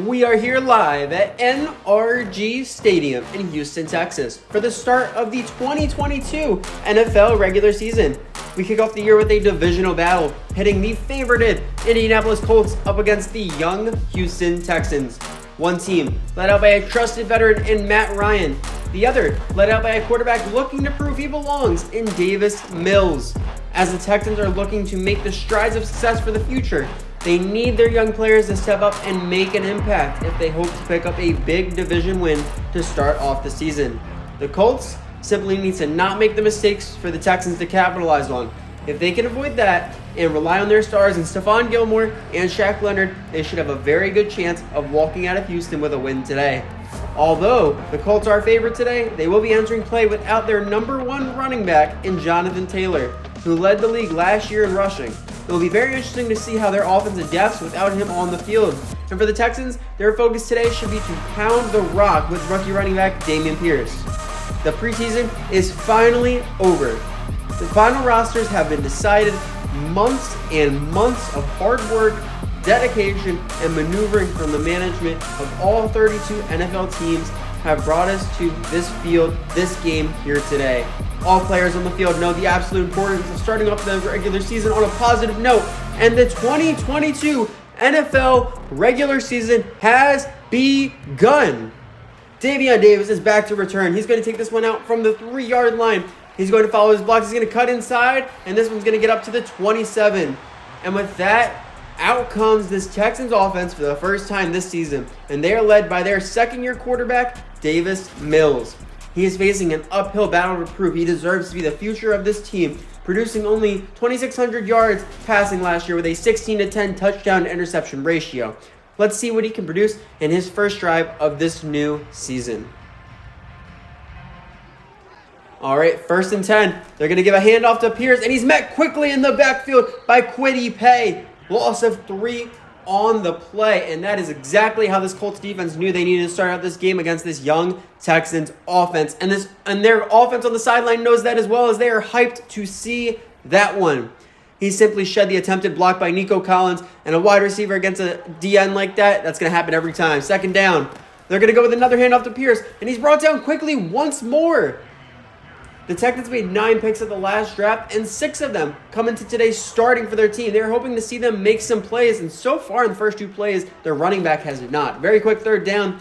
We are here live at NRG Stadium in Houston, Texas for the start of the 2022 NFL regular season. We kick off the year with a divisional battle, pitting the favorited Indianapolis Colts up against the young Houston Texans. One team led out by a trusted veteran in Matt Ryan. The other led out by a quarterback looking to prove he belongs in Davis Mills. As the Texans are looking to make the strides of success for the future, they need their young players to step up and make an impact if they hope to pick up a big division win to start off the season. The Colts simply need to not make the mistakes for the Texans to capitalize on. If they can avoid that and rely on their stars in Stephon Gilmore and Shaq Leonard, they should have a very good chance of walking out of Houston with a win today. Although the Colts are favored today, they will be entering play without their number one running back in Jonathon Taylor, who led the league last year in rushing. It will be very interesting to see how their offense adapts without him on the field. And for the Texans, their focus today should be to pound the rock with rookie running back Dameon Pierce. The preseason is finally over. The final rosters have been decided. Months and months of hard work, dedication, and maneuvering from the management of all 32 NFL teams have brought us to this field, this game here today. All players on the field know the absolute importance of starting off the regular season on a positive note, and the 2022 NFL regular season has begun. Davion Davis is back to return. He's going to take this one out from the 3-yard line. He's going to follow his blocks. He's going to cut inside, and this one's going to get up to the 27. And with that, out comes this Texans offense for the first time this season, and they are led by their second-year quarterback, Davis Mills. He is facing an uphill battle to prove he deserves to be the future of this team, producing only 2,600 yards passing last year with a 16-10 touchdown-to-interception ratio. Let's see what he can produce in his first drive of this new season. All right, 1st and 10. They're going to give a handoff to Pierce, and he's met quickly in the backfield by Kwity Paye. Loss of 3 on the play, and that is exactly how this Colts defense knew they needed to start out this game against this young Texans offense. And their offense on the sideline knows that as well, as they are hyped to see that one. He simply shed the attempted block by Nico Collins, and a wide receiver against a DN like that, that's going to happen every time. 2nd down. They're going to go with another handoff to Pierce, and he's brought down quickly once more. The Texans made 9 picks at the last draft, and 6 of them come into today starting for their team. They're hoping to see them make some plays, and so far in the first 2 plays, their running back has not. Very quick 3rd down.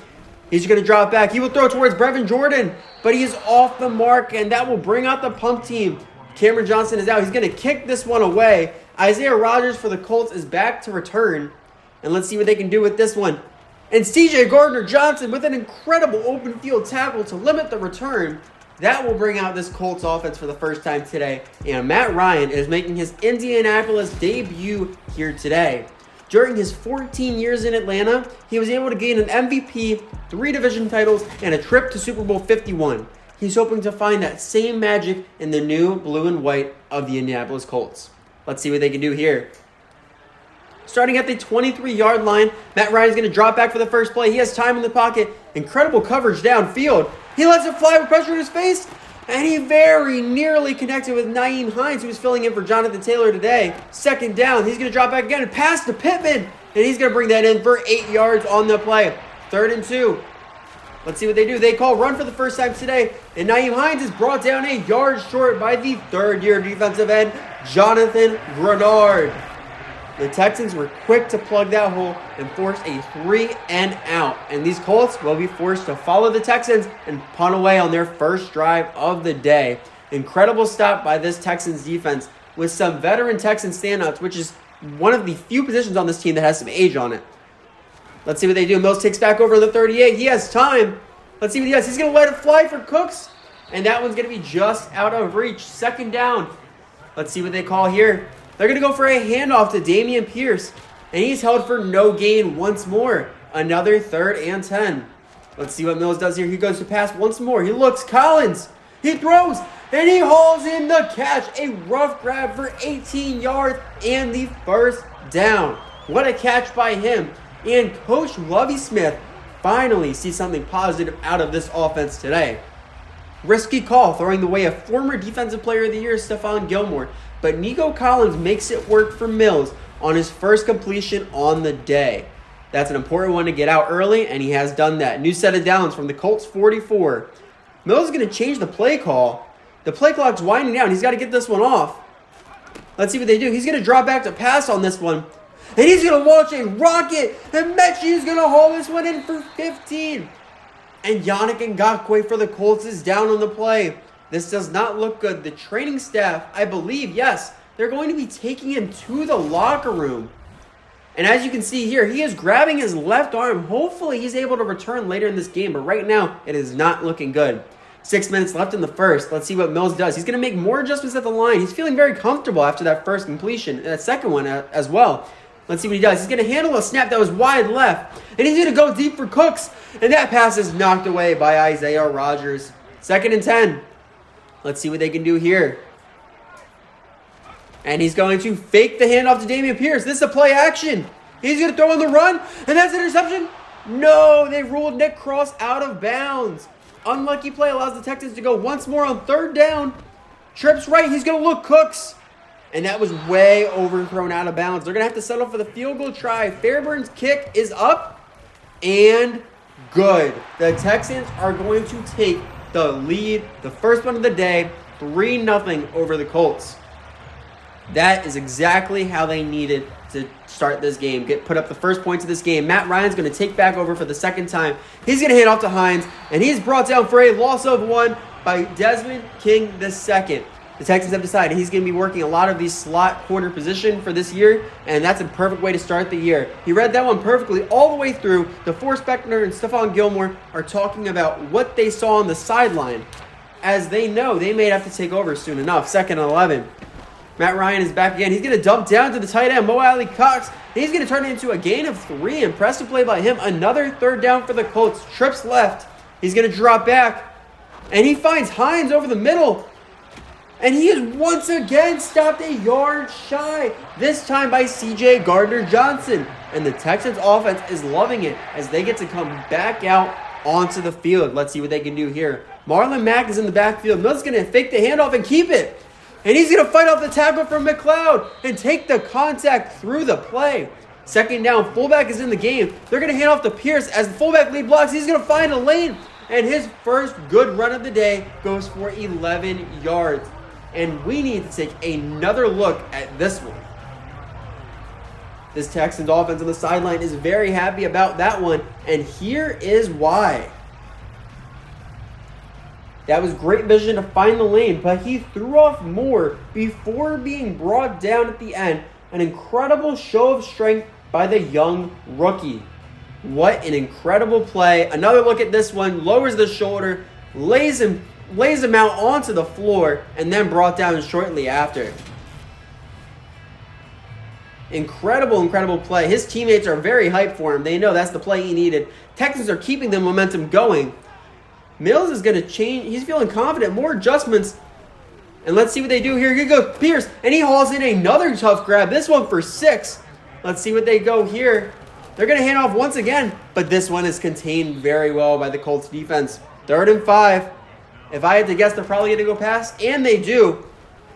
He's going to drop back. He will throw towards Brevin Jordan, but he is off the mark, and that will bring out the punt team. Cameron Johnson is out. He's going to kick this one away. Isaiah Rodgers for the Colts is back to return, and let's see what they can do with this one. And C.J. Gardner-Johnson with an incredible open field tackle to limit the return. That will bring out this Colts offense for the first time today. And Matt Ryan is making his Indianapolis debut here today. During his 14 years in Atlanta, he was able to gain an MVP, 3 division titles, and a trip to Super Bowl 51. He's hoping to find that same magic in the new blue and white of the Indianapolis Colts. Let's see what they can do here. Starting at the 23-yard line, Matt Ryan is going to drop back for the first play. He has time in the pocket. Incredible coverage downfield. He lets it fly with pressure in his face, and he very nearly connected with Nyheim Hines, who was filling in for Jonathon Taylor today. 2nd down, he's going to drop back again and pass to Pittman, and he's going to bring that in for 8 yards on the play. 3rd and 2. Let's see what they do. They call run for the first time today, and Nyheim Hines is brought down a yard short by the 3rd-year defensive end, Jonathan Grenard. The Texans were quick to plug that hole and force a 3 and out. And these Colts will be forced to follow the Texans and punt away on their first drive of the day. Incredible stop by this Texans defense with some veteran Texans standouts, which is one of the few positions on this team that has some age on it. Let's see what they do. Mills takes back over the 38. He has time. Let's see what he has. He's going to let it fly for Cooks. And that one's going to be just out of reach. 2nd down. Let's see what they call here. They're going to go for a handoff to Dameon Pierce, and he's held for no gain once more. Another 3rd and 10. Let's see what Mills does here. He goes to pass once more. He looks. Collins. He throws, and he hauls in the catch. A rough grab for 18 yards and the 1st down. What a catch by him. And Coach Lovie Smith finally sees something positive out of this offense today. Risky call, throwing the way of former Defensive Player of the Year, Stephon Gilmore. But Nico Collins makes it work for Mills on his first completion on the day. That's an important one to get out early, and he has done that. New set of downs from the Colts 44. Mills is going to change the play call. The play clock's winding down. He's got to get this one off. Let's see what they do. He's going to drop back to pass on this one. And he's going to launch a rocket. And Mechie is going to haul this one in for 15. And Yannick Ngakoue for the Colts is down on the play. This does not look good. The training staff, I believe, yes, they're going to be taking him to the locker room. And as you can see here, he is grabbing his left arm. Hopefully he's able to return later in this game, but right now it is not looking good. 6 minutes left in the first. Let's see what Mills does. He's going to make more adjustments at the line. He's feeling very comfortable after that first completion, and that second one as well. Let's see what he does. He's going to handle a snap that was wide left, and he's going to go deep for Cooks, and that pass is knocked away by Isaiah Rodgers. 2nd and 10. Let's see what they can do here. And he's going to fake the handoff to Dameon Pierce. This is a play action. He's going to throw on the run, and that's an interception. No, they ruled Nick Cross out of bounds. Unlucky play allows the Texans to go once more on 3rd down. Trips right. He's going to look Cooks. And that was way overthrown out of bounds. They're going to have to settle for the field goal try. Fairburn's kick is up and good. The Texans are going to take the lead, the first one of the day, 3-0 over the Colts. That is exactly how they needed to start this game. Put up the first points of this game. Matt Ryan's going to take back over for the second time. He's going to hand off to Hines, and he's brought down for a loss of 1 by Desmond King II. The Texans have decided he's going to be working a lot of these slot corner position for this year, and that's a perfect way to start the year. He read that one perfectly all the way through. DeForest Buckner and Stephon Gilmore are talking about what they saw on the sideline, as they know they may have to take over soon enough. 2nd and 11. Matt Ryan is back again. He's going to dump down to the tight end, Mo Alley Cox. He's going to turn it into a gain of 3. Impressive play by him. Another 3rd down for the Colts. Trips left. He's going to drop back. And he finds Hines over the middle. And he is once again stopped a yard shy. This time by C.J. Gardner-Johnson. And the Texans offense is loving it as they get to come back out onto the field. Let's see what they can do here. Marlon Mack is in the backfield. Mills is going to fake the handoff and keep it. And he's going to fight off the tackle from McLeod and take the contact through the play. 2nd down, fullback is in the game. They're going to hand off to Pierce as the fullback lead blocks. He's going to find a lane. And his first good run of the day goes for 11 yards. And we need to take another look at this one. This Texans offense on the sideline is very happy about that one. And here is why. That was great vision to find the lane, but he threw off more before being brought down at the end. An incredible show of strength by the young rookie. What an incredible play. Another look at this one. Lowers the shoulder, lays him out onto the floor, and then brought down shortly after. Incredible play. His teammates are very hyped for him. They know that's the play he needed. Texans are keeping the momentum going. Mills is going to change. He's feeling confident. More adjustments. And let's see what they do here. Here goes Pierce. And he hauls in another tough grab. This one for 6. Let's see what they go here. They're going to hand off once again. But this one is contained very well by the Colts defense. 3rd and 5. If I had to guess, they're probably going to go pass. And they do.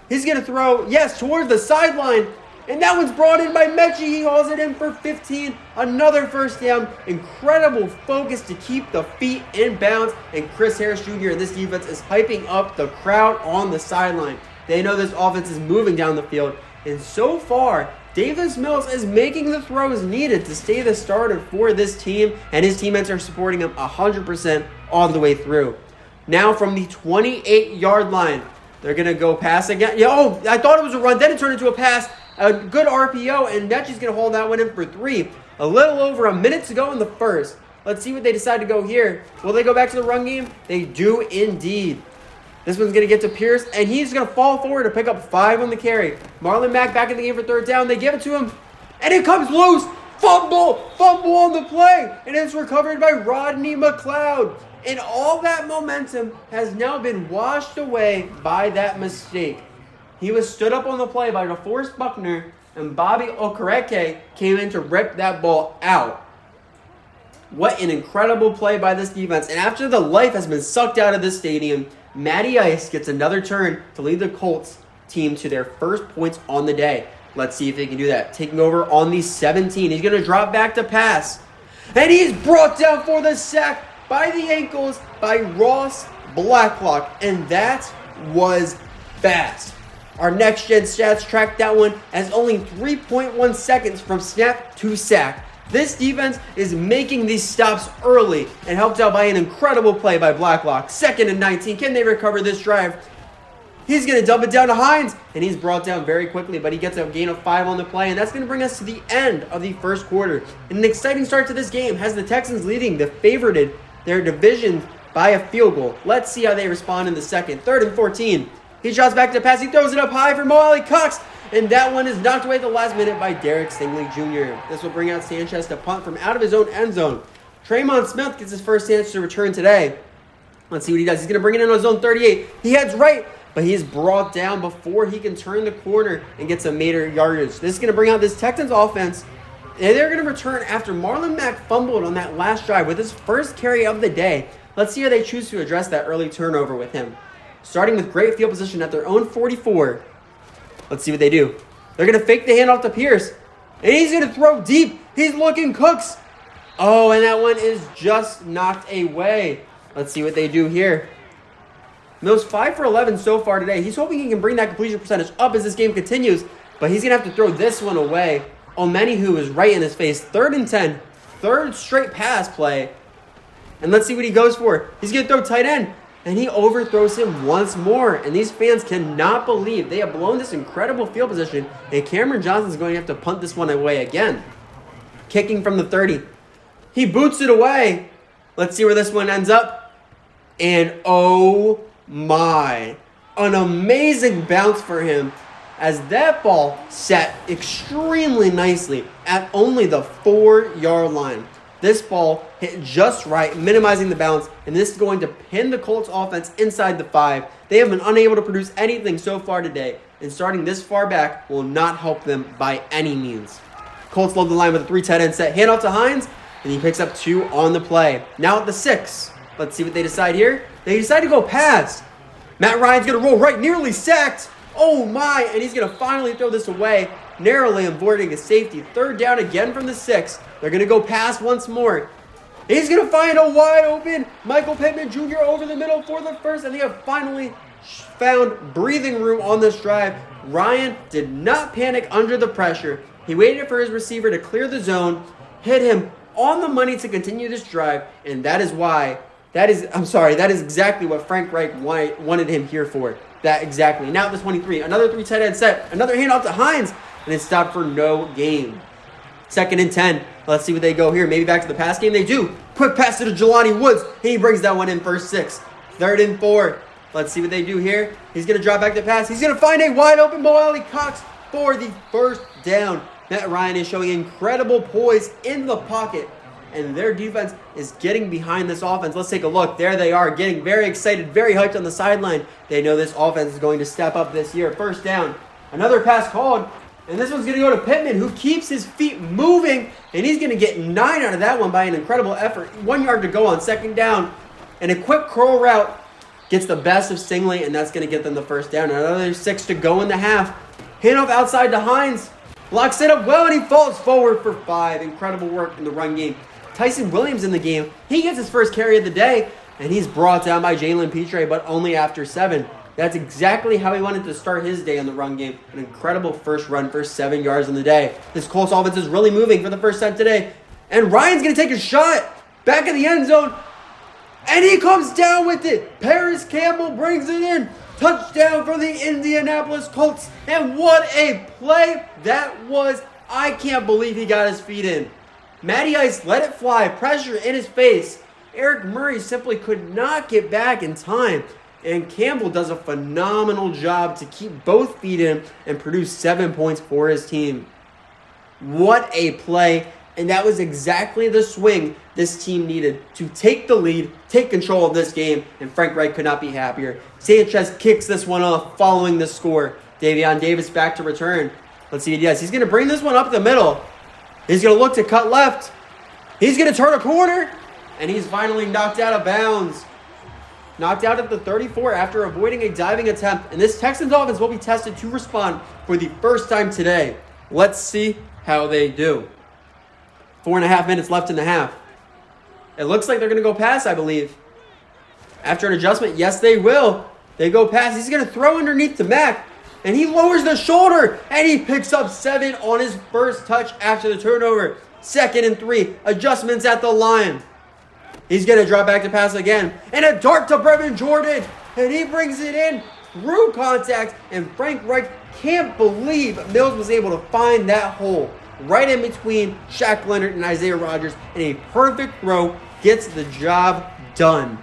He's going to throw, yes, towards the sideline. And that one's brought in by Mechie. He hauls it in for 15. Another 1st down. Incredible focus to keep the feet in bounds. And Chris Harris Jr. and this defense is hyping up the crowd on the sideline. They know this offense is moving down the field. And so far, Davis Mills is making the throws needed to stay the starter for this team. And his teammates are supporting him 100% all the way through. Now from the 28-yard line, they're going to go pass again. Oh, I thought it was a run. Then it turned into a pass. A good RPO, and Mechie's going to hold that one in for 3. A little over a minute to go in the first. Let's see what they decide to go here. Will they go back to the run game? They do indeed. This one's going to get to Pierce, and he's going to fall forward to pick up 5 on the carry. Marlon Mack back in the game for 3rd down. They give it to him, and it comes loose. Fumble on the play, and it's recovered by Rodney McLeod. And all that momentum has now been washed away by that mistake. He was stood up on the play by DeForest Buckner, and Bobby Okereke came in to rip that ball out. What an incredible play by this defense. And after the life has been sucked out of this stadium, Matty Ice gets another turn to lead the Colts team to their first points on the day. Let's see if they can do that. Taking over on the 17. He's going to drop back to pass. And he's brought down for the sack by the ankles by Ross Blacklock. And that was fast. Our next gen stats tracked that one as only 3.1 seconds from snap to sack. This defense is making these stops early and helped out by an incredible play by Blacklock. 2nd and 19. Can they recover this drive? He's going to dump it down to Hines, and he's brought down very quickly, but he gets a gain of 5 on the play, and that's going to bring us to the end of the first quarter. And an exciting start to this game has the Texans leading the favorited their division by a field goal. Let's see how they respond in the second. 3rd and 14. He shots back to pass. He throws it up high for Mo Alley-Cox, and that one is knocked away at the last minute by Derek Stingley Jr. This will bring out Sanchez to punt from out of his own end zone. Tremon Smith gets his first chance to return today. Let's see what he does. He's going to bring it in on zone 38. He heads right, but he is brought down before he can turn the corner and get some major yardage. This is going to bring out this Texans offense, and they're going to return after Marlon Mack fumbled on that last drive with his first carry of the day. Let's see how they choose to address that early turnover with him. Starting with great field position at their own 44. Let's see what they do. They're going to fake the handoff to Pierce, and he's going to throw deep. He's looking Cooks. Oh, and that one is just knocked away. Let's see what they do here. Mills 5 for 11 so far today. He's hoping he can bring that completion percentage up as this game continues, but he's going to have to throw this one away. Omenihu is right in his face. 3rd and 10. 3rd straight pass play. And let's see what he goes for. He's going to throw tight end, and he overthrows him once more. And these fans cannot believe they have blown this incredible field position, and Cameron Johnson's going to have to punt this one away again. Kicking from the 30. He boots it away. Let's see where this one ends up. And oh my, an amazing bounce for him as that ball sat extremely nicely at only the 4-yard line. This ball hit just right, minimizing the bounce, and this is going to pin the Colts offense inside the 5. They have been unable to produce anything so far today, and starting this far back will not help them by any means. Colts load the line with a 3 tight end set, handoff to Hines, and he picks up 2 on the play. Now at the 6. Let's see what they decide here. They decide to go pass. Matt Ryan's going to roll right, nearly sacked. Oh my, and he's going to finally throw this away, narrowly avoiding a safety. 3rd down again from the 6. They're going to go pass once more. He's going to find a wide open Michael Pittman Jr. over the middle for the first, and they have finally found breathing room on this drive. Ryan did not panic under the pressure. He waited for his receiver to clear the zone, hit him on the money to continue this drive, and that is exactly what Frank Reich wanted him here for. That exactly. Now at the 23, another 3 tight end set, another handoff to Hines, and it's stopped for no gain. 2nd and 10. Let's see what they go here. Maybe back to the pass game. They do. Quick pass to Jelani Woods. He brings that one in for 6. 3rd and 4. Let's see what they do here. He's going to drop back to pass. He's going to find a wide open Mo Alley-Cox for the 1st down. Matt Ryan is showing incredible poise in the pocket, and their defense is getting behind this offense. Let's take a look. There they are, getting very excited, very hyped on the sideline. They know this offense is going to step up this year. 1st down. Another pass called, and this one's going to go to Pittman, who keeps his feet moving, and he's going to get 9 out of that one by an incredible effort. 1 yard to go on 2nd down, and a quick curl route gets the best of Stingley, and that's going to get them the 1st down. Another 6 to go in the half. Handoff outside to Hines. Locks it up well, and he falls forward for 5. Incredible work in the run game. Tyson Williams in the game. He gets his first carry of the day, and he's brought down by Jalen Petre, but only after 7. That's exactly how he wanted to start his day in the run game. An incredible first run for 7 yards on the day. This Colts offense is really moving for the first time today. And Ryan's going to take a shot back in the end zone, and he comes down with it. Paris Campbell brings it in. Touchdown for the Indianapolis Colts. And what a play that was. I can't believe he got his feet in. Matty Ice let it fly, pressure in his face. Eric Murray simply could not get back in time. And Campbell does a phenomenal job to keep both feet in and produce 7 points for his team. What a play. And that was exactly the swing this team needed to take the lead, take control of this game, and Frank Reich could not be happier. Sanchez kicks this one off following the score. Davion Davis back to return. Let's see what he does. He's going to bring this one up the middle. He's going to look to cut left. He's going to turn a corner, and he's finally knocked out of bounds. Knocked out at the 34 after avoiding a diving attempt, and this Texans offense will be tested to respond for the first time today. Let's see how they do. 4.5 minutes left in the half. It looks like they're going to go pass, I believe. After an adjustment, yes, they will. They go pass. He's going to throw underneath to Mack. And he lowers the shoulder. And he picks up 7 on his first touch after the turnover. 2nd and 3. Adjustments at the line. He's going to drop back to pass again. And a dart to Brevin Jordan. And he brings it in through contact. And Frank Reich can't believe Mills was able to find that hole right in between Shaq Leonard and Isaiah Rodgers. And a perfect throw gets the job done.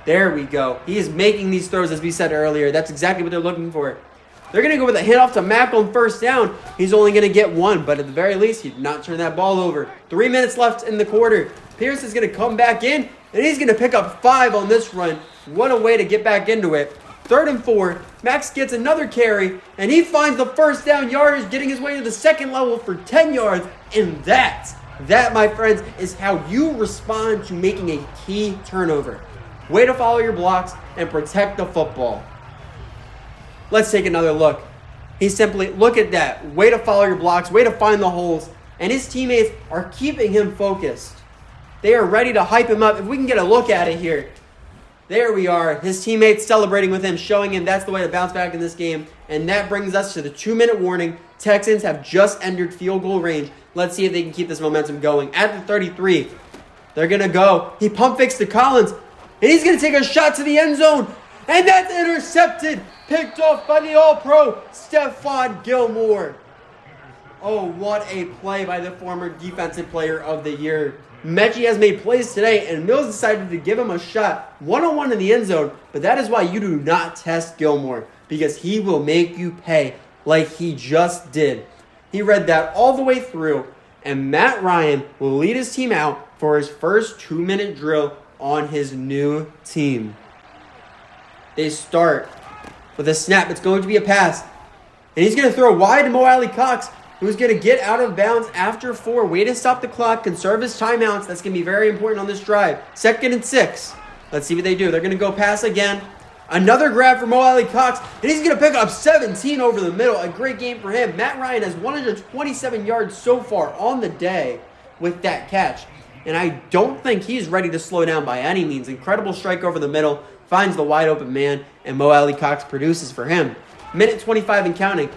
There we go. He is making these throws, as we said earlier. That's exactly what they're looking for. They're going to go with a handoff to Mack on first down. He's only going to get 1, but at the very least, he did not turn that ball over. 3 minutes left in the quarter. Pierce is going to come back in, and he's going to pick up 5 on this run. What a way to get back into it. 3rd and 4. Max gets another carry, and he finds the first down yardage, getting his way to the second level for 10 yards. And that, my friends, is how you respond to making a key turnover. Way to follow your blocks and protect the football. Let's take another look. He simply, look at that. Way to follow your blocks, way to find the holes. And his teammates are keeping him focused. They are ready to hype him up. If we can get a look at it here. There we are. His teammates celebrating with him, showing him that's the way to bounce back in this game. And that brings us to the 2-minute warning. Texans have just entered field goal range. Let's see if they can keep this momentum going. At the 33, they're going to go. He pump fakes to Collins. And he's going to take a shot to the end zone. And that's intercepted. Picked off by the All-Pro, Stephon Gilmore. Oh, what a play by the former Defensive Player of the Year. Mechie has made plays today, and Mills decided to give him a shot one-on-one in the end zone. But that is why you do not test Gilmore, because he will make you pay like he just did. He read that all the way through, and Matt Ryan will lead his team out for his first 2-minute drill on his new team. They start with a snap. It's going to be a pass. And he's going to throw wide to Mo Alley Cox, who's going to get out of bounds after 4. Way to stop the clock, conserve his timeouts. That's going to be very important on this drive. 2nd and 6. Let's see what they do. They're going to go pass again. Another grab for Mo Alley Cox, and he's going to pick up 17 over the middle. A great game for him. Matt Ryan has 127 yards so far on the day with that catch. And I don't think he's ready to slow down by any means. Incredible strike over the middle. Finds the wide open man, and Mo Alley Cox produces for him. Minute 25 and counting.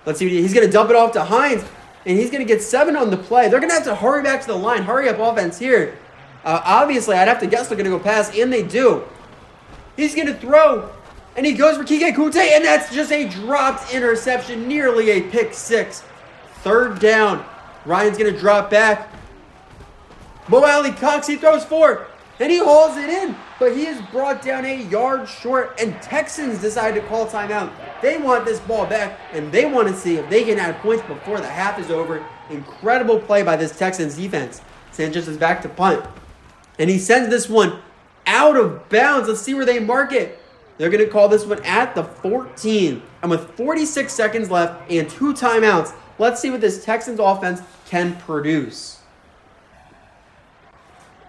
Let's see. He's going to dump it off to Hines, and he's going to get 7 on the play. They're going to have to hurry back to the line. Hurry up offense here. Obviously, I'd have to guess they're going to go pass, and they do. He's going to throw, and he goes for Kike Kute, and that's just a dropped interception, nearly a pick 6. 3rd down. Ryan's going to drop back. Mo Alley Cox, he throws 4, and he hauls it in, but he is brought down a yard short, and Texans decide to call timeout. They want this ball back, and they want to see if they can add points before the half is over. Incredible play by this Texans defense. Sanchez is back to punt, and he sends this one out of bounds. Let's see where they mark it. They're going to call this one at the 14, and with 46 seconds left and 2 timeouts, let's see what this Texans offense can produce.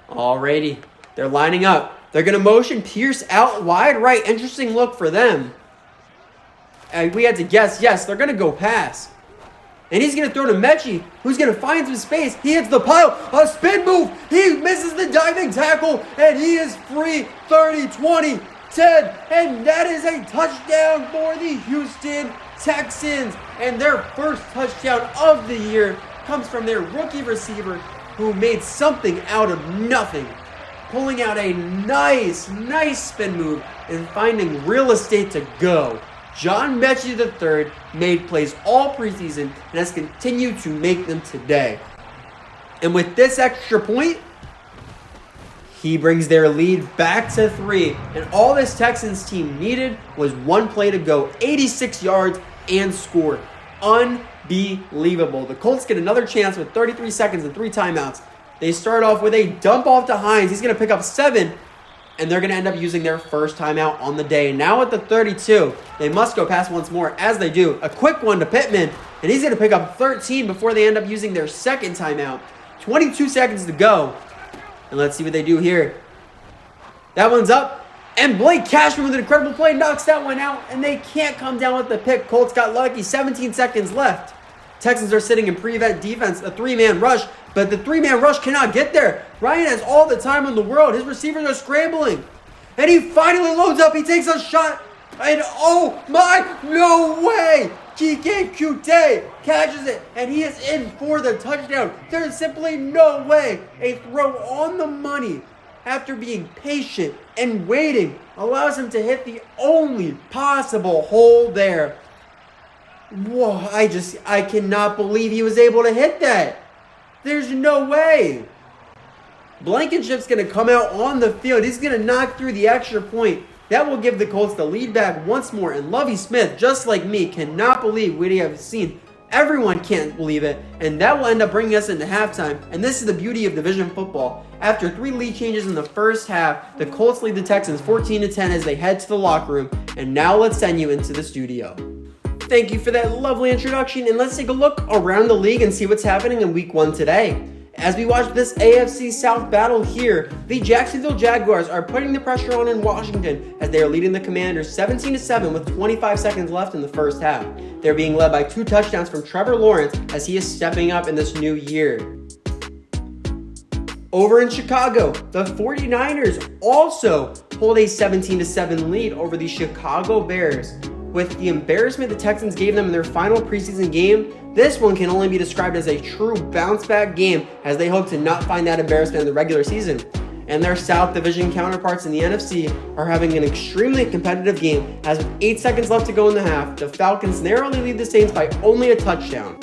Alrighty, they're lining up. They're going to motion Pierce out wide right. Interesting look for them. And we had to guess, yes, they're going to go pass. And he's going to throw to Mechie, who's going to find some space. He hits the pile. A spin move. He misses the diving tackle, and he is free. 30, 20, 10. And that is a touchdown for the Houston Texans. And their first touchdown of the year comes from their rookie receiver, who made something out of nothing, pulling out a nice spin move and finding real estate to go. John Mechie III made plays all preseason and has continued to make them today. And with this extra point, he brings their lead back to 3. And all this Texans team needed was 1 play to go, 86 yards, and score. Unbelievable. The Colts get another chance with 33 seconds and 3 timeouts. They start off with a dump off to Hines. He's going to pick up 7, and they're going to end up using their first timeout on the day. Now at the 32, they must go pass once more. As they do, a quick one to Pittman, and he's going to pick up 13 before they end up using their second timeout. 22 seconds to go. And let's see what they do here. That one's up. And Blake Cashman with an incredible play knocks that one out, and they can't come down with the pick. Colts got lucky. 17 seconds left. Texans are sitting in prevent defense, a three-man rush, but the three-man rush cannot get there. Ryan has all the time in the world. His receivers are scrambling. And he finally loads up. He takes a shot. And oh my, no way! GK catches it, and he is in for the touchdown. There is simply no way a throw on the money after being patient and waiting allows him to hit the only possible hole there. Whoa, I cannot believe he was able to hit that. There's no way. Blankenship's going to come out on the field. He's going to knock through the extra point. That will give the Colts the lead back once more. And Lovie Smith, just like me, cannot believe what he has seen. Everyone can't believe it. And that will end up bringing us into halftime. And this is the beauty of division football. After 3 lead changes in the first half, the Colts lead the Texans 14-10 as they head to the locker room. And now let's send you into the studio. Thank you for that lovely introduction. And let's take a look around the league and see what's happening in week 1 today. As we watch this AFC South battle here, the Jacksonville Jaguars are putting the pressure on in Washington as they are leading the Commanders 17-7 with 25 seconds left in the first half. They're being led by 2 touchdowns from Trevor Lawrence as he is stepping up in this new year. Over in Chicago, the 49ers also hold a 17-7 lead over the Chicago Bears. With the embarrassment the Texans gave them in their final preseason game, this one can only be described as a true bounce-back game as they hope to not find that embarrassment in the regular season. And their South Division counterparts in the NFC are having an extremely competitive game as with 8 seconds left to go in the half, the Falcons narrowly lead the Saints by only a touchdown.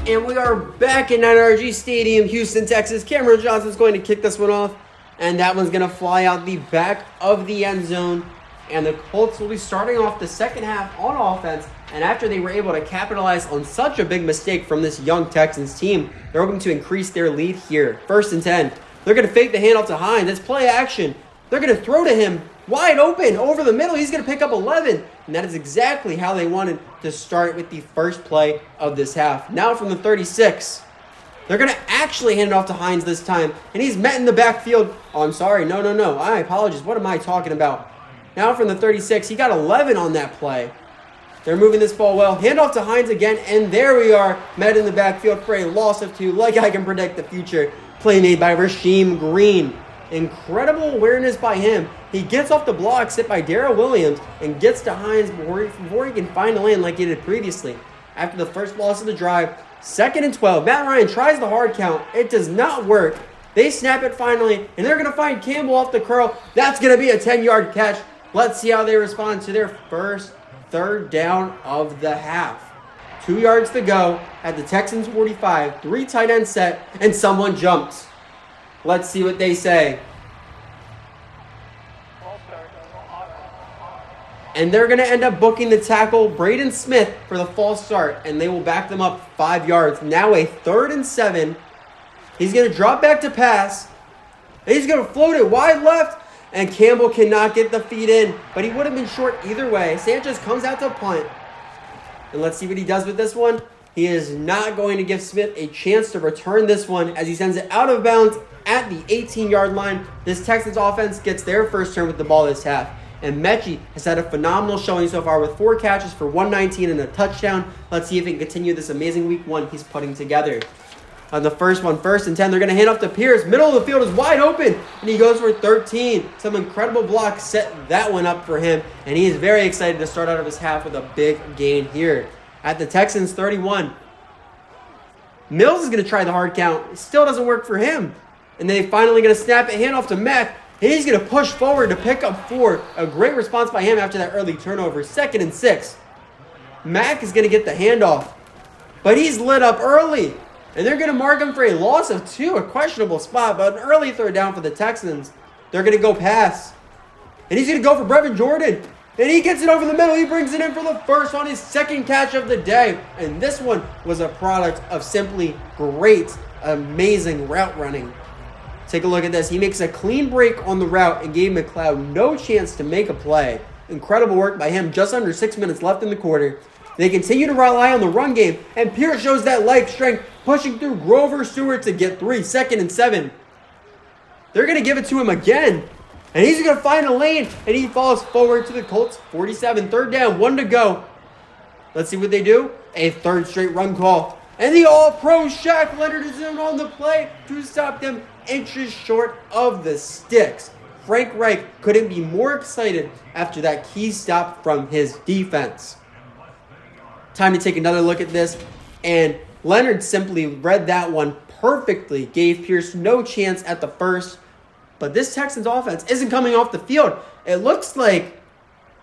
And we are back in NRG Stadium, Houston, Texas. Cameron Johnson's going to kick this one off, and that one's going to fly out the back of the end zone. And the Colts will be starting off the second half on offense. And after they were able to capitalize on such a big mistake from this young Texans team, they're hoping to increase their lead here. 1st and 10. They're going to fake the handoff to Hines. It's play action. They're going to throw to him wide open over the middle. He's going to pick up 11. And that is exactly how they wanted to start with the first play of this half. Now from the 36. They're going to actually hand it off to Hines this time. And he's met in the backfield. Oh, I'm sorry. No. I apologize. What am I talking about? Now from the 36, he got 11 on that play. They're moving this ball well. Hand off to Hines again, and there we are. Met in the backfield for a loss of 2, like I can predict the future. Play made by Rasheem Green. Incredible awareness by him. He gets off the block, set by Darrell Williams, and gets to Hines before he can find a lane like he did previously. After the first loss of the drive, 2nd and 12. Matt Ryan tries the hard count. It does not work. They snap it finally, and they're going to find Campbell off the curl. That's going to be a 10-yard catch. Let's see how they respond to their first 3rd down of the half. 2 yards to go at the Texans 45, 3 tight end set, and someone jumps. Let's see what they say. And they're going to end up booking the tackle, Braden Smith, for the false start, and they will back them up 5 yards. Now a 3rd and 7. He's going to drop back to pass, and he's going to float it wide left. And Campbell cannot get the feet in, but he would have been short either way. Sanchez comes out to punt. And let's see what he does with this one. He is not going to give Smith a chance to return this one as he sends it out of bounds at the 18-yard line. This Texans offense gets their first turn with the ball this half. And Mechie has had a phenomenal showing so far with 4 catches for 119 and a touchdown. Let's see if he can continue this amazing week 1 he's putting together. On the first one, 1st and 10, they're going to hand off to Pierce. Middle of the field is wide open, and he goes for 13. Some incredible blocks set that one up for him, and he is very excited to start out of his half with a big gain here. At the Texans 31, Mills is going to try the hard count. It still doesn't work for him. And then they finally going to snap it, hand off to Mack, and he's going to push forward to pick up 4. A great response by him after that early turnover. 2nd and 6. Mack is going to get the handoff, but he's lit up early. And they're going to mark him for a loss of 2, a questionable spot, but an early 3rd down for the Texans. They're going to go pass. And he's going to go for Brevin Jordan. And he gets it over the middle. He brings it in for the first on his 2nd catch of the day. And this one was a product of simply great, amazing route running. Take a look at this. He makes a clean break on the route and gave McLeod no chance to make a play. Incredible work by him. Just under 6 minutes left in the quarter. They continue to rely on the run game, and Pierce shows that leg strength, pushing through Grover Stewart to get 3, 2nd and 7. They're going to give it to him again, and he's going to find a lane, and he falls forward to the Colts 47, 3rd down, 1 to go. Let's see what they do. A third straight run call. And the all-pro Shaq Leonard is in on the play to stop them inches short of the sticks. Frank Reich couldn't be more excited after that key stop from his defense. Time to take another look at this. And Leonard simply read that one perfectly. Gave Pierce no chance at the first. But this Texans offense isn't coming off the field. It looks like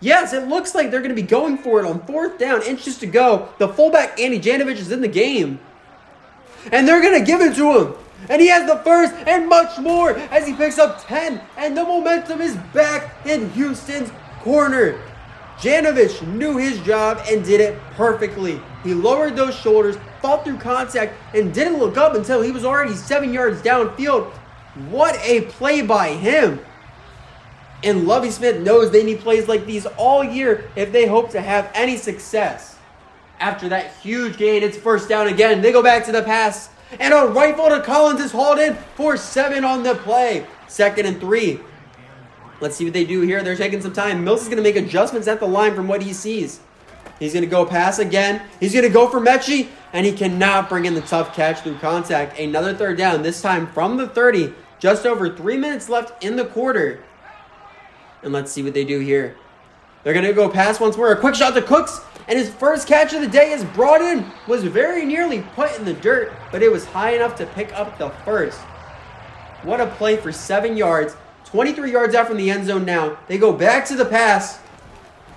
they're going to be going for it on fourth down, inches to go. The fullback, Andy Janovich, is in the game. And they're going to give it to him. And he has the first and much more as he picks up 10. And the momentum is back in Houston's corner. Janovich knew his job and did it perfectly. He lowered those shoulders, fought through contact, and didn't look up until he was already 7 yards downfield. What a play by him. And Lovie Smith knows they need plays like these all year if they hope to have any success. After that huge gain, it's first down again. They go back to the pass. And a rifle to Collins is hauled in for 7 on the play. 2nd and 3. Let's see what they do here. They're taking some time. Mills is going to make adjustments at the line from what he sees. He's going to go pass again. He's going to go for Mechie. And he cannot bring in the tough catch through contact. Another third down, this time from the 30. Just over 3 minutes left in the quarter. And let's see what they do here. They're going to go pass once more. A quick shot to Cooks. And his first catch of the day is brought in. Was very nearly put in the dirt. But it was high enough to pick up the first. What a play for 7 yards. 23 yards out from the end zone now. They go back to the pass.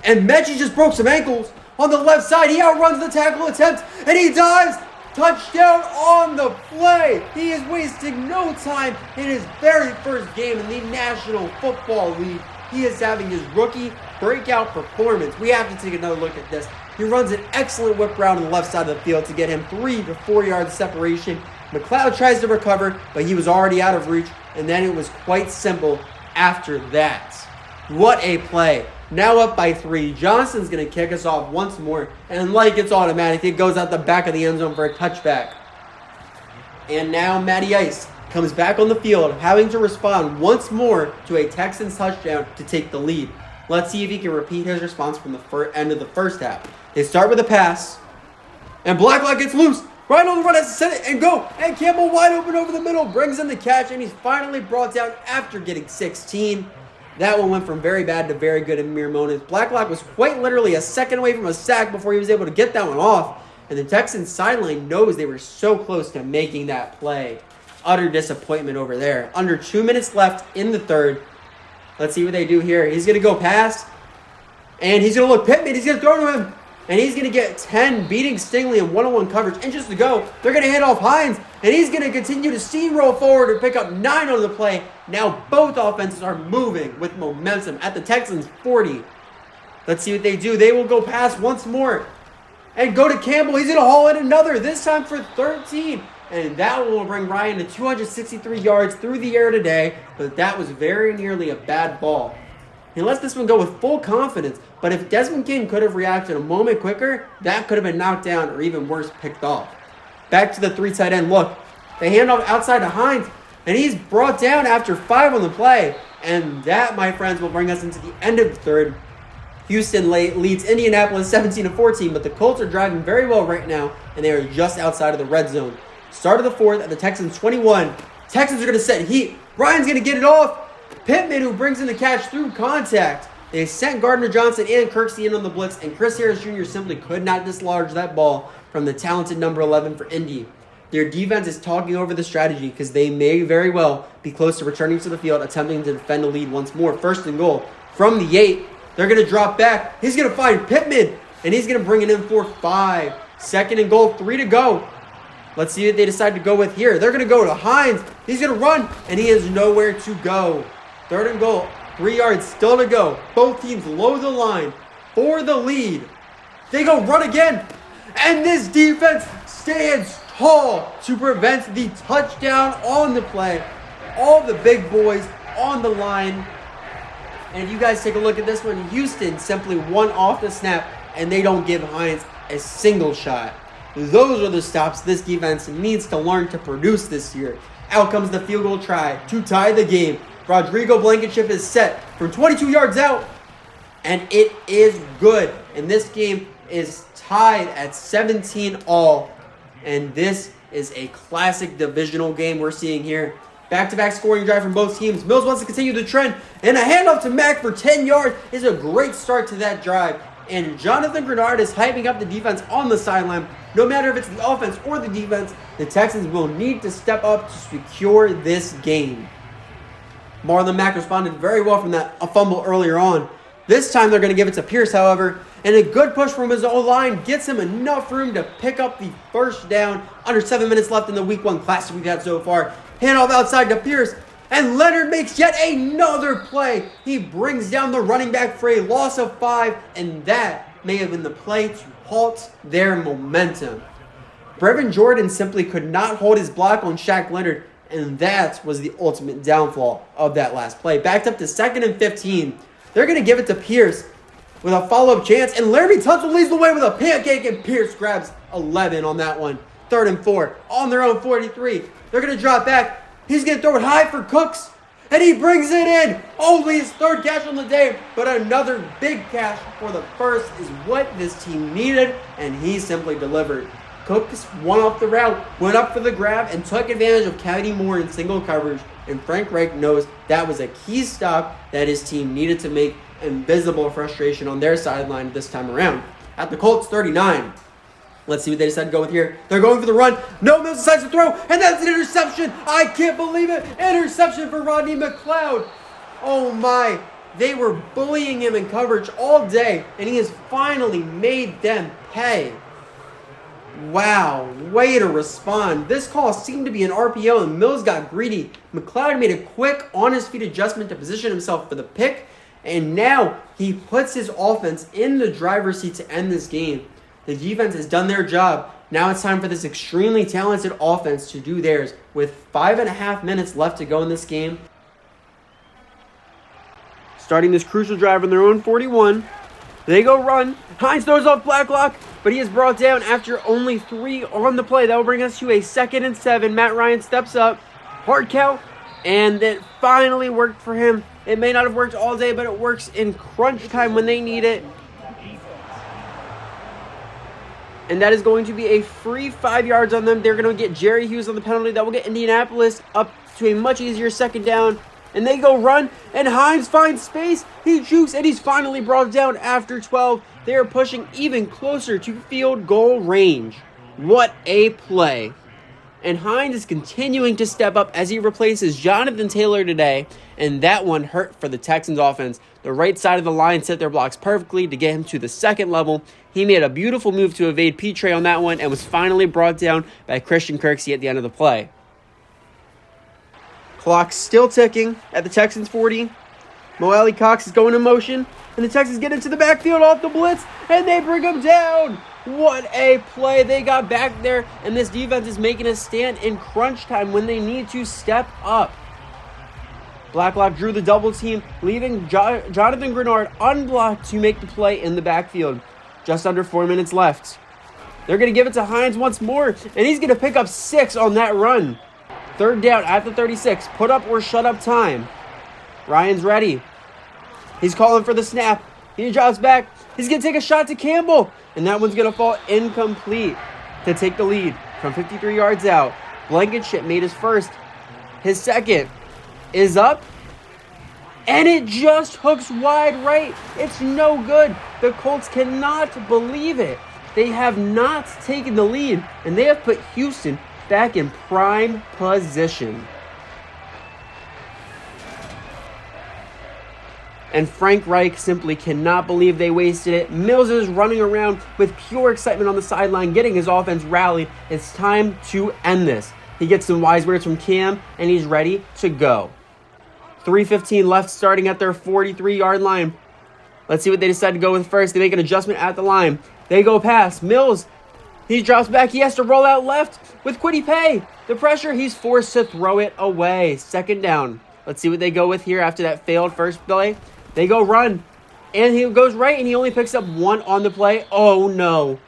And Mechie just broke some ankles. On the left side, he outruns the tackle attempt. And he dives. Touchdown on the play. He is wasting no time in his very first game in the National Football League. He is having his rookie breakout performance. We have to take another look at this. He runs an excellent whip route on the left side of the field to get him 3 to 4 yards separation. McLeod tries to recover, but he was already out of reach. And then it was quite simple after that. What a play. Now up by 3. Johnson's going to kick us off once more. And like it's automatic, it goes out the back of the end zone for a touchback. And now Matty Ice comes back on the field, having to respond once more to a Texans touchdown to take the lead. Let's see if he can repeat his response from the end of the first half. They start with a pass. And Blacklock gets loose. Right on the run, has to set it and go. And Campbell wide open over the middle. Brings in the catch, and he's finally brought down after getting 16. That one went from very bad to very good in mere moments. Blacklock was quite literally a second away from a sack before he was able to get that one off. And the Texans sideline knows they were so close to making that play. Utter disappointment over there. Under 2 minutes left in the third. Let's see what they do here. He's going to go pass. And he's going to look Pittman. He's going to throw to him. And he's going to get 10, beating Stingley in one-on-one coverage. Inches to go. They're going to hand off Hines. And he's going to continue to steamroll forward and pick up 9 on the play. Now both offenses are moving with momentum at the Texans' 40. Let's see what they do. They will go pass once more. And go to Campbell. He's going to haul in another. This time for 13. And that will bring Ryan to 263 yards through the air today. But that was very nearly a bad ball. He lets this one go with full confidence. But if Desmond King could have reacted a moment quicker, that could have been knocked down or even worse, picked off. Back to the 3 tight end look. They hand off outside to Hines. And he's brought down after 5 on the play. And that, my friends, will bring us into the end of the third. Houston leads Indianapolis 17-14. But the Colts are driving very well right now. And they are just outside of the red zone. Start of the fourth at the Texans 21. Texans are going to set heat. Ryan's going to get it off. Pittman, who brings in the catch through contact. They sent Gardner Johnson and Kirksey in on the blitz, and Chris Harris Jr. simply could not dislodge that ball from the talented number 11 for Indy. Their defense is talking over the strategy because they may very well be close to returning to the field, attempting to defend the lead once more. 1st and goal from the 8. They're going to drop back. He's going to find Pittman, and he's going to bring it in for 5. 2nd and goal, 3 to go. Let's see what they decide to go with here. They're going to go to Hines. He's going to run, and he has nowhere to go. 3rd and goal, 3 yards still to go. Both teams load the line for the lead. They go run again, and this defense stands tall to prevent the touchdown on the play. All the big boys on the line. And if you guys take a look at this one, Houston simply won off the snap, and they don't give Hines a single shot. Those are the stops this defense needs to learn to produce this year. Out comes the field goal try to tie the game. Rodrigo Blankenship is set from 22 yards out, and it is good. And this game is tied at 17 all. And this is a classic divisional game we're seeing here. Back-to-back scoring drive from both teams. Mills wants to continue the trend, and a handoff to Mack for 10 yards is a great start to that drive. And Jonathon Taylor is hyping up the defense on the sideline. No matter if it's the offense or the defense, the Texans will need to step up to secure this game. Marlon Mack responded very well from that fumble earlier on. This time they're going to give it to Pierce, however, and a good push from his O-line gets him enough room to pick up the first down. Under 7 minutes left in the Week 1 Classic we've had so far. Handoff outside to Pierce, and Leonard makes yet another play. He brings down the running back for a loss of 5, and that may have been the play to halt their momentum. Brevin Jordan simply could not hold his block on Shaq Leonard, and that was the ultimate downfall of that last play. Backed up to 2nd and 15. They're going to give it to Pierce with a follow-up chance, and Laramie Tunsil leads the way with a pancake, and Pierce grabs 11 on that one. 3rd and 4 on their own 43. They're going to drop back. He's going to throw it high for Cooks, and he brings it in. Only his 3rd catch on the day, but another big catch for the first is what this team needed, and he simply delivered. Cooks won off the route, went up for the grab, and took advantage of Cavity Moore in single coverage, and Frank Reich knows that was a key stop that his team needed to make, and visible frustration on their sideline this time around. At the Colts 39. Let's see what they decide to go with here. They're going for the run. No, Mills decides to throw, and that's an interception. I can't believe it. Interception for Rodney McLeod. Oh my. They were bullying him in coverage all day, and he has finally made them pay. Wow, way to respond. This call seemed to be an RPO, and Mills got greedy. McLeod made a quick on-his-feet adjustment to position himself for the pick, and now he puts his offense in the driver's seat to end this game. The defense has done their job. Now it's time for this extremely talented offense to do theirs. With 5.5 minutes left to go in this game. Starting this crucial drive on their own 41. They go run. Hines throws off Blacklock, but he is brought down after only 3 on the play. That will bring us to a 2nd and 7. Matt Ryan steps up. Hard count. And it finally worked for him. It may not have worked all day, but it works in crunch time when they need it. And that is going to be a free 5 yards on them. They're going to get Jerry Hughes on the penalty. That will get Indianapolis up to a much easier 2nd down. And they go run, and Hines finds space. He jukes, and he's finally brought down after 12. They are pushing even closer to field goal range. What a play. And Hines is continuing to step up as he replaces Jonathon Taylor today. And that one hurt for the Texans offense. The right side of the line set their blocks perfectly to get him to the 2nd level. He made a beautiful move to evade Petre on that one and was finally brought down by Christian Kirksey at the end of the play. Clock still ticking at the Texans 40. Mo Alley Cox is going in motion, and the Texans get into the backfield off the blitz, and they bring him down. What a play. They got back there, and this defense is making a stand in crunch time when they need to step up. Blacklock drew the double team, leaving Jonathon Taylor unblocked to make the play in the backfield. Just under 4 minutes left. They're going to give it to Hines once more, and he's going to pick up 6 on that run. 3rd down at the 36. Put up or shut up time. Ryan's ready. He's calling for the snap. He drops back. He's going to take a shot to Campbell, and that one's going to fall incomplete to take the lead from 53 yards out. Blankenship made his first. His 2nd is up, and it just hooks wide right. It's no good. The Colts cannot believe it. They have not taken the lead, and they have put Houston back in prime position. And Frank Reich simply cannot believe they wasted it. Mills is running around with pure excitement on the sideline, getting his offense rallied. It's time to end this. He gets some wise words from Cam, and he's ready to go. 3:15 left, starting at their 43-yard line. Let's see what they decide to go with first. They make an adjustment at the line. They go past. Mills, he drops back. He has to roll out left with Kwity Paye. The pressure, he's forced to throw it away. 2nd down. Let's see what they go with here after that failed first play. They go run, and he goes right, and he only picks up 1 on the play. Oh, no.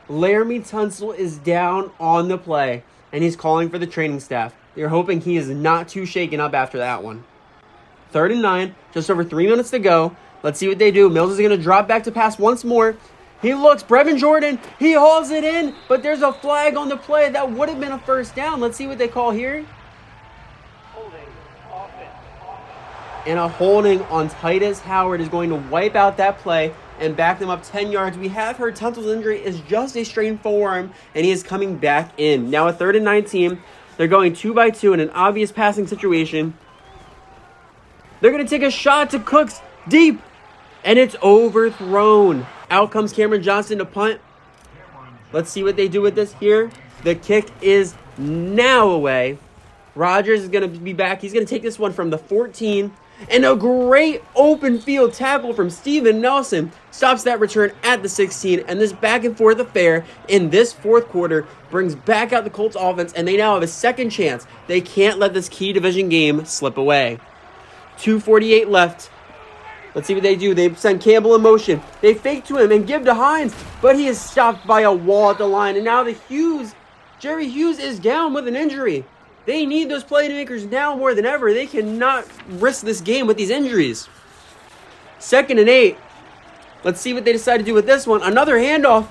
Laramie Tunsil is down on the play, and he's calling for the training staff. They're hoping he is not too shaken up after that one. 3rd and 9, just over 3 minutes to go. Let's see what they do. Mills is going to drop back to pass once more. He looks, Brevin Jordan, he hauls it in, but there's a flag on the play. That would have been a first down. Let's see what they call here. And a holding on Titus Howard is going to wipe out that play and back them up 10 yards. We have heard Tunsil's injury is just a strained forearm, and he is coming back in. Now a 3rd and 19. They're going 2 by 2 in an obvious passing situation. They're going to take a shot to Cooks deep, and it's overthrown. Out comes Cameron Johnson to punt. Let's see what they do with this here. The kick is now away. Rodgers is going to be back. He's going to take this one from the 14. And a great open field tackle from Steven Nelson stops that return at the 16. And this back and forth affair in this fourth quarter brings back out the Colts offense. And they now have a second chance. They can't let this key division game slip away. 2:48 left. Let's see what they do. They send Campbell in motion. They fake to him and give to Hines. But he is stopped by a wall at the line. And now Jerry Hughes is down with an injury. They need those playmakers now more than ever. They cannot risk this game with these injuries. 2nd and 8. Let's see what they decide to do with this one. Another handoff.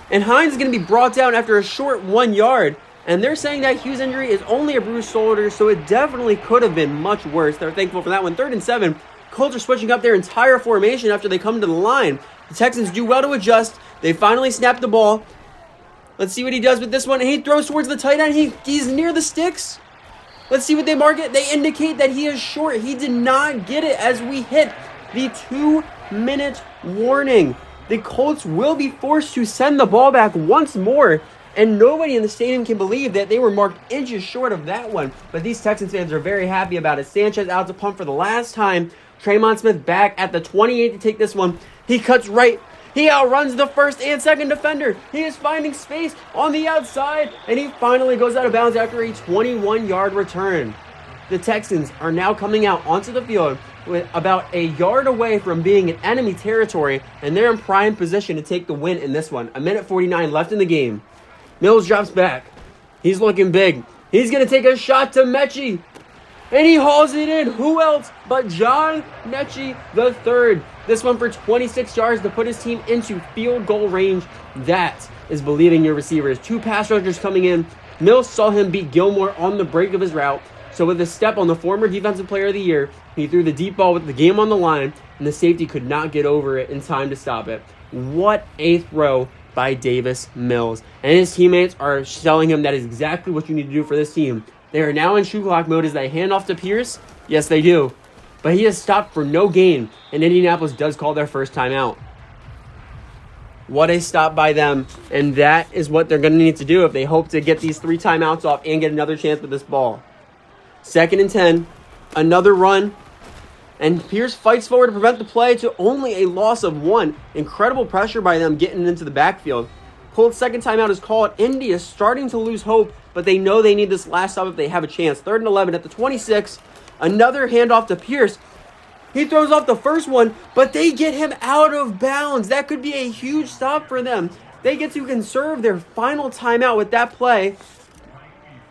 And Hines is going to be brought down after a short 1 yard. And they're saying that Hughes' injury is only a bruised shoulder, so it definitely could have been much worse. They're thankful for that one. 3rd and 7. Colts are switching up their entire formation after they come to the line. The Texans do well to adjust. They finally snap the ball. Let's see what he does with this one. He throws towards the tight end. He's near the sticks. Let's see what they mark it. They indicate that he is short. He did not get it as we hit the 2-minute warning. The Colts will be forced to send the ball back once more. And nobody in the stadium can believe that they were marked inches short of that one. But these Texans fans are very happy about it. Sanchez out to punt for the last time. Tremon Smith back at the 28 to take this one. He cuts right. He outruns the 1st and 2nd defender. He is finding space on the outside, and he finally goes out of bounds after a 21-yard return. The Texans are now coming out onto the field with about a yard away from being in enemy territory, and they're in prime position to take the win in this one. 1:49 left in the game. Mills drops back. He's looking big. He's going to take a shot to Mechie. And he hauls it in. Who else but John Mechie III? This one for 26 yards to put his team into field goal range. That is believing your receivers. 2 pass rushers coming in. Mills saw him beat Gilmore on the break of his route. So with a step on the former Defensive Player of the Year, he threw the deep ball with the game on the line, and the safety could not get over it in time to stop it. What a throw by Davis Mills. And his teammates are telling him that is exactly what you need to do for this team. They are now in shoe clock mode as they hand off to Pierce. Yes, they do. But he is stopped for no gain, and Indianapolis does call their first timeout. What a stop by them, and that is what they're going to need to do if they hope to get these 3 timeouts off and get another chance with this ball. 2nd and 10, another run, and Pierce fights forward to prevent the play to only a loss of 1. Incredible pressure by them getting into the backfield. Colts' 2nd timeout is called. Indy is starting to lose hope, but they know they need this last stop if they have a chance. 3rd and 11 at the 26. Another handoff to Pierce. He throws off the first one, but they get him out of bounds. That could be a huge stop for them. They get to conserve their final timeout with that play.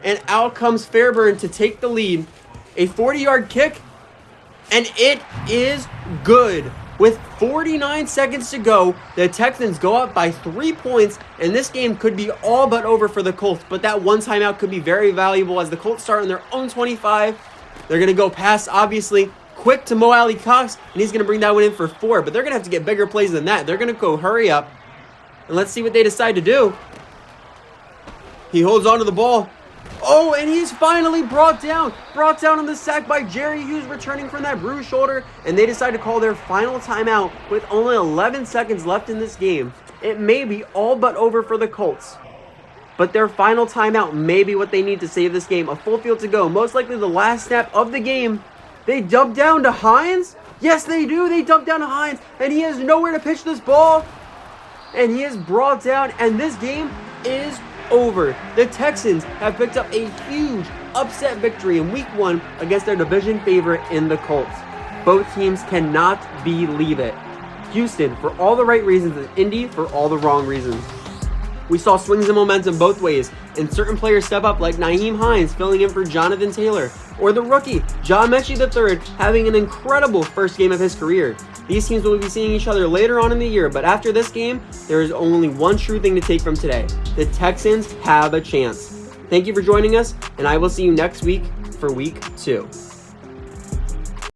And out comes Fairburn to take the lead. A 40-yard kick, and it is good. With 49 seconds to go, the Texans go up by 3 points, and this game could be all but over for the Colts. But that one timeout could be very valuable as the Colts start on their own 25. They're going to go pass, obviously, quick to Mo Alley Cox, and he's going to bring that one in for 4. But they're going to have to get bigger plays than that. They're going to go hurry up, and let's see what they decide to do. He holds on to the ball. Oh, and he's finally brought down on the sack by Jerry Hughes returning from that bruised shoulder, and they decide to call their final timeout with only 11 seconds left in this game. It may be all but over for the Colts, but their final timeout may be what they need to save this game. A full field to go, most likely the last snap of the game. They dump down to Hines? Yes, they do. They dump down to Hines, and he has nowhere to pitch this ball, and he is brought down, and this game is over. The Texans have picked up a huge upset victory in week 1 against their division favorite in the Colts. Both teams cannot believe it. Houston for all the right reasons and Indy for all the wrong reasons. We saw swings and momentum both ways, and certain players step up like Nyheim Hines filling in for Jonathon Taylor, or the rookie John Mechie III having an incredible first game of his career. These teams will be seeing each other later on in the year, but after this game, there is only one true thing to take from today. The Texans have a chance. Thank you for joining us, and I will see you next week for week 2.